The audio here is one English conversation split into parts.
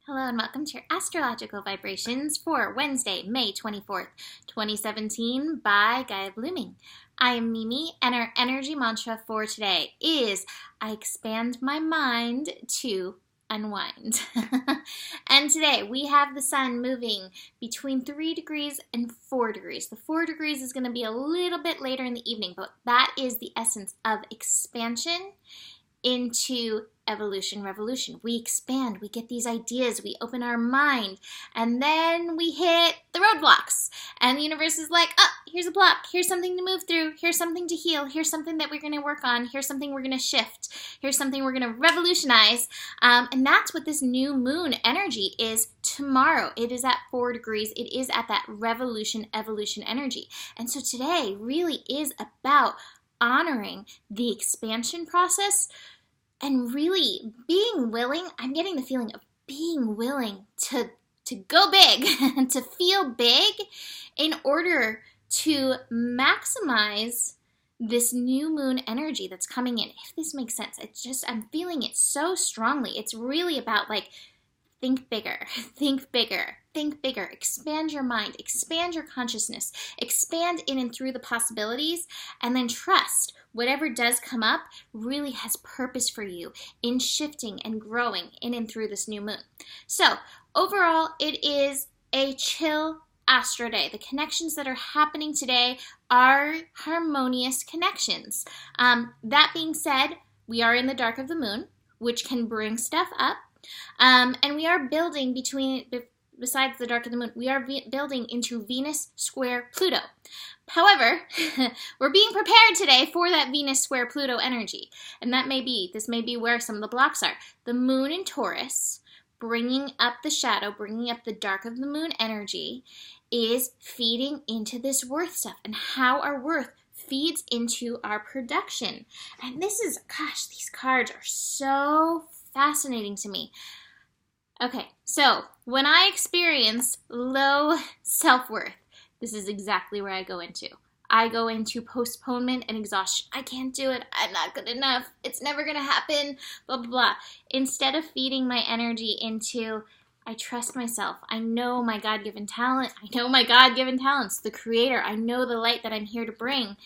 Hello and welcome to your astrological vibrations for Wednesday, May 24th, 2017 by Gaia Blooming. I am Mimi and our energy mantra for today is I expand my mind to unwind. And today we have the sun moving between 3 degrees and 4 degrees. The 4 degrees is going to be a little bit later in the evening, but that is the essence of expansion into evolution, revolution. We expand, we get these ideas, we open our mind, and then we hit the roadblocks. And the universe is like, oh, here's a block, here's something to move through, here's something to heal, here's something that we're going to work on, here's something we're going to shift, here's something we're going to revolutionize. And that's what this new moon energy is tomorrow. It is at 4 degrees. It is at that revolution, evolution energy. And so today really is about honoring the expansion process and really being willing. I'm getting the feeling of being willing to go big, to feel big in order to maximize this new moon energy that's coming in. If this makes sense, I'm feeling it so strongly. It's really about like, think bigger, think bigger, think bigger, expand your mind, expand your consciousness, expand in and through the possibilities, and then trust whatever does come up really has purpose for you in shifting and growing in and through this new moon. So overall, it is a chill astro day. The connections that are happening today are harmonious connections. That being said, we are in the dark of the moon, which can bring stuff up. And we are building besides the dark of the moon, we are building into Venus square Pluto. However, we're being prepared today for that Venus square Pluto energy. And this may be where some of the blocks are. The moon in Taurus, bringing up the shadow, bringing up the dark of the moon energy, is feeding into this worth stuff and how our worth feeds into our production. And these cards are so fascinating to me. Okay, so when I experience low self-worth, this is exactly where I go into. I go into postponement and exhaustion. I can't do it. I'm not good enough. It's never going to happen, blah, blah, blah. Instead of feeding my energy into, I trust myself. I know my God-given talent. I know my God-given talents, the creator. I know the light that I'm here to bring.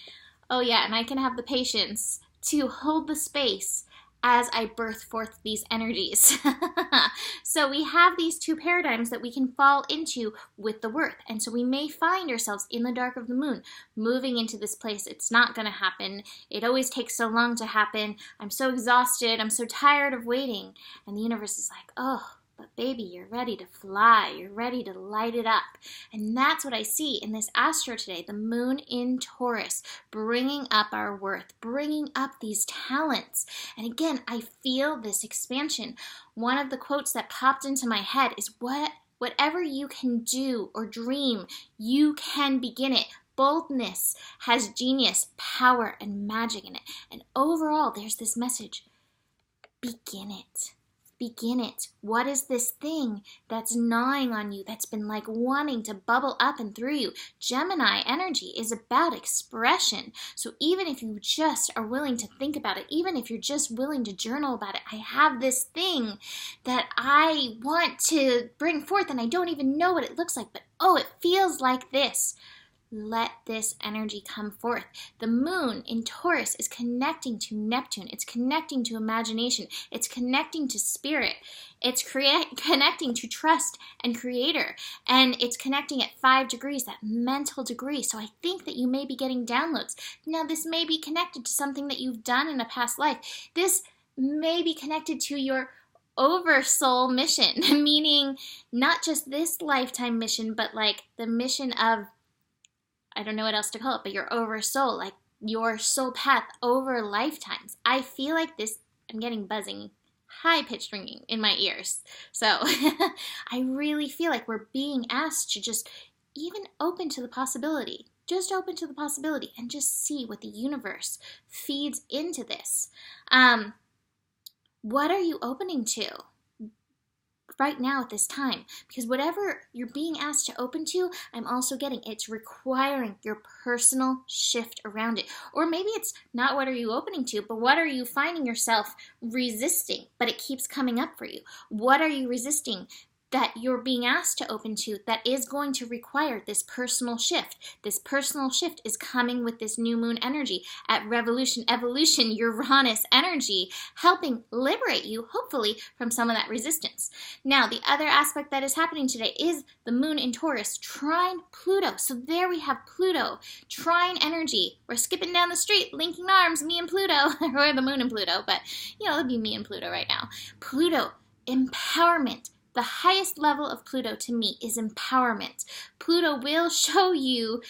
Oh yeah, and I can have the patience to hold the space as I birth forth these energies. So we have these two paradigms that we can fall into with the worth. And so we may find ourselves in the dark of the moon, moving into this place. It's not going to happen. It always takes so long to happen. I'm so exhausted. I'm so tired of waiting. And the universe is like, oh, but baby, you're ready to fly. You're ready to light it up. And that's what I see in this astro today, the moon in Taurus, bringing up our worth, bringing up these talents. And again, I feel this expansion. One of the quotes that popped into my head is, whatever you can do or dream, you can begin it. Boldness has genius, power, and magic in it. And overall, there's this message, begin it. Begin it. What is this thing that's gnawing on you, that's been like wanting to bubble up and through you? Gemini energy is about expression. So even if you just are willing to think about it, even if you're just willing to journal about it, I have this thing that I want to bring forth and I don't even know what it looks like, but oh, it feels like this. Let this energy come forth. The moon in Taurus is connecting to Neptune. It's connecting to imagination. It's connecting to spirit. It's connecting to trust and creator. And it's connecting at 5 degrees, that mental degree. So I think that you may be getting downloads. Now, this may be connected to something that you've done in a past life. This may be connected to your oversoul mission, meaning not just this lifetime mission, but like the mission of, I don't know what else to call it, but your oversoul, like your soul path over lifetimes. I feel like this, I'm getting buzzing, high-pitched ringing in my ears. So I really feel like we're being asked to just even open to the possibility. Just open to the possibility and just see what the universe feeds into this. What are you opening to right now at this time? Because whatever you're being asked to open to, I'm also getting it's requiring your personal shift around it. Or maybe it's not what are you opening to, but what are you finding yourself resisting, but it keeps coming up for you? What are you resisting that you're being asked to open to that is going to require this personal shift. This personal shift is coming with this new moon energy at revolution, evolution, Uranus energy, helping liberate you, hopefully, from some of that resistance. Now, the other aspect that is happening today is the moon in Taurus, trine Pluto. So there we have Pluto, trine energy. We're skipping down the street, linking arms, me and Pluto, or the moon and Pluto, but, it'll be me and Pluto right now. Pluto, empowerment. The highest level of Pluto to me is empowerment. Pluto will show you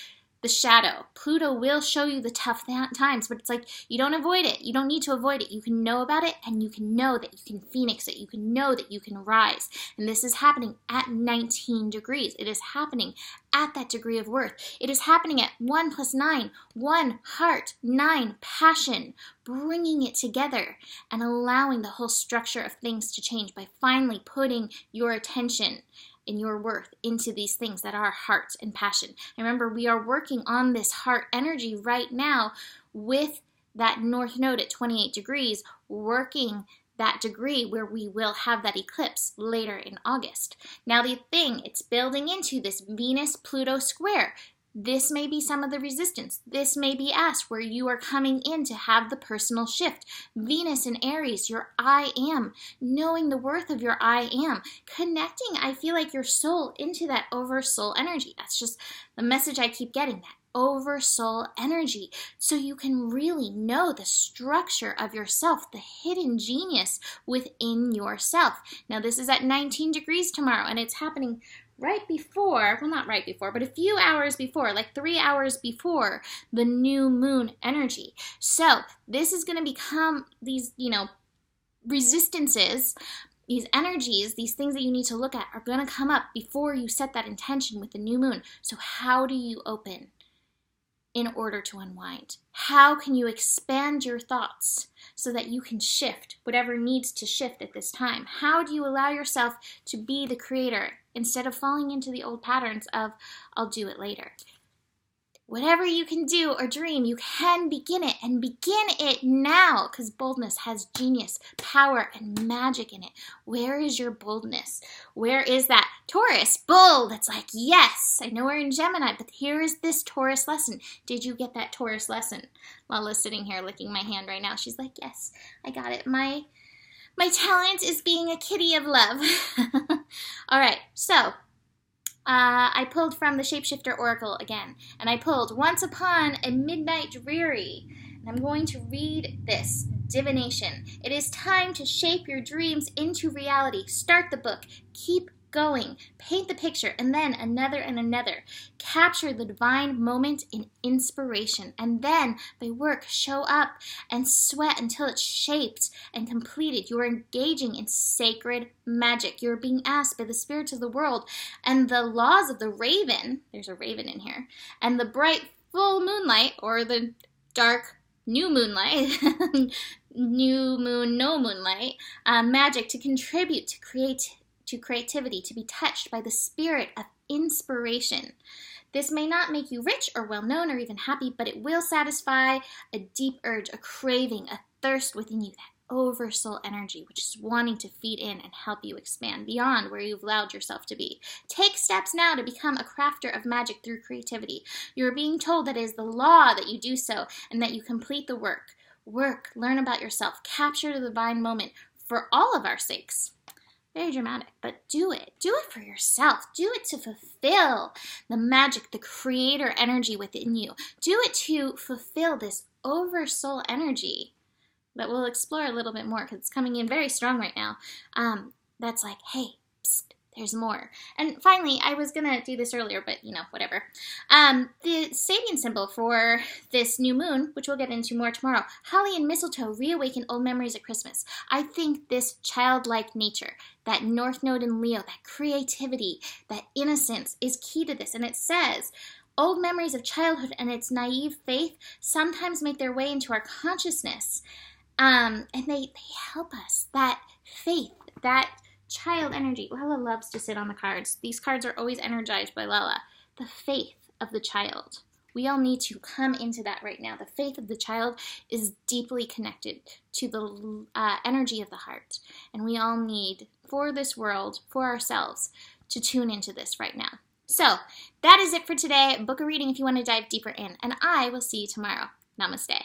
the shadow. Pluto will show you the tough times, but it's like you don't avoid it. You don't need to avoid it. You can know about it, and you can know that you can phoenix it. You can know that you can rise. And this is happening at 19 degrees. It is happening at that degree of worth. It is happening at 1 + 9, 1 heart, 9 passion, bringing it together and allowing the whole structure of things to change by finally putting your attention and your worth into these things that are heart and passion. And remember, we are working on this heart energy right now with that North Node at 28 degrees, working that degree where we will have that eclipse later in August. Now the thing, it's building into this Venus-Pluto square. This may be some of the resistance. This may be asked where you are coming in to have the personal shift. Venus in Aries, your I am, knowing the worth of your I am, connecting, I feel like, your soul into that oversoul energy. That's just the message I keep getting, that oversoul energy, so you can really know the structure of yourself, the hidden genius within yourself. Now this is at 19 degrees tomorrow, and it's happening right before, well, not right before, but a few hours before, like 3 hours before the new moon energy. So this is going to become these, resistances, these energies, these things that you need to look at are going to come up before you set that intention with the new moon. So how do you open in order to unwind? How can you expand your thoughts so that you can shift whatever needs to shift at this time? How do you allow yourself to be the creator instead of falling into the old patterns of, I'll do it later? Whatever you can do or dream, you can begin it, and begin it now, because boldness has genius, power, and magic in it. Where is your boldness? Where is that Taurus bull that's like, yes, I know we're in Gemini, but here is this Taurus lesson. Did you get that Taurus lesson? Lala's sitting here licking my hand right now. She's like, yes, I got it. My talent is being a kitty of love. All right, so I pulled from the Shapeshifter Oracle again, and I pulled Once Upon a Midnight Dreary, and I'm going to read this divination. It is time to shape your dreams into reality. Start the book. Keep going. Paint the picture, and then another and another. Capture the divine moment in inspiration, and then by work, show up and sweat until it's shaped and completed. You are engaging in sacred magic. You're being asked by the spirits of the world and the laws of the raven, there's a raven in here, and the bright full moonlight, or the dark new moonlight, new moon, no moonlight, magic to contribute to creativity, to be touched by the spirit of inspiration. This may not make you rich or well-known or even happy, but it will satisfy a deep urge, a craving, a thirst within you, that oversoul energy, which is wanting to feed in and help you expand beyond where you've allowed yourself to be. Take steps now to become a crafter of magic through creativity. You're being told that it is the law that you do so and that you complete the work. Work, learn about yourself, capture the divine moment for all of our sakes. Very dramatic, but do it. Do it for yourself. Do it to fulfill the magic, the creator energy within you. Do it to fulfill this oversoul energy that we'll explore a little bit more because it's coming in very strong right now. That's like, hey, psst, there's more. And finally, I was going to do this earlier, but whatever. The Sabian symbol for this new moon, which we'll get into more tomorrow, holly and mistletoe reawaken old memories at Christmas. I think this childlike nature, that North Node in Leo, that creativity, that innocence is key to this. And it says, old memories of childhood and its naive faith sometimes make their way into our consciousness. And they help us. That faith, that child energy. Lala loves to sit on the cards. These cards are always energized by Lala. The faith of the child. We all need to come into that right now. The faith of the child is deeply connected to the energy of the heart. And we all need, for this world, for ourselves, to tune into this right now. So that is it for today. Book a reading if you want to dive deeper in. And I will see you tomorrow. Namaste.